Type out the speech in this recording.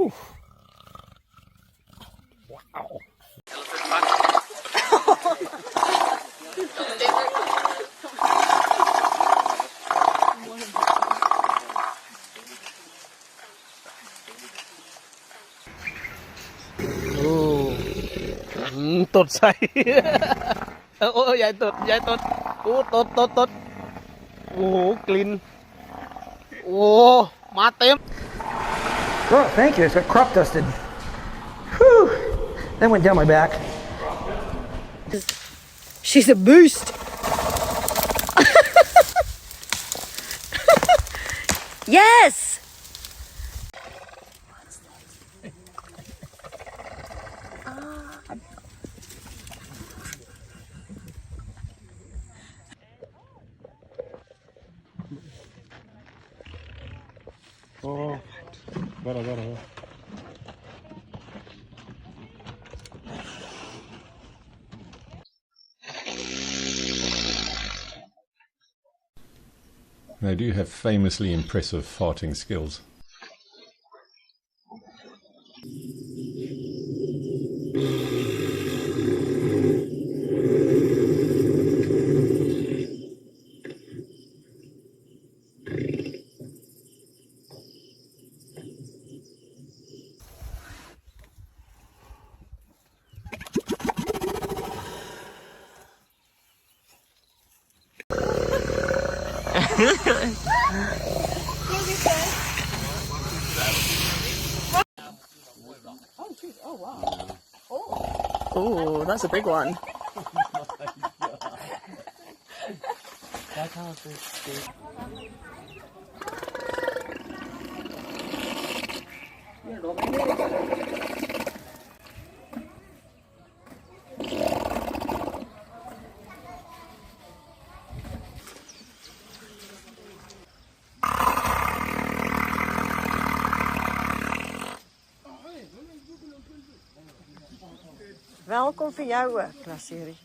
Ooh. Wow. Tụt say. Ôi, dài tụt. Tụt. Clean. Má tím. Oh, thank you. It's got crop dusted. Whew. That went down my back. She's a boost. Yes. Bara. They do have famously impressive farting skills. Oh, that's a big one. Welkom voor jou, klasserie.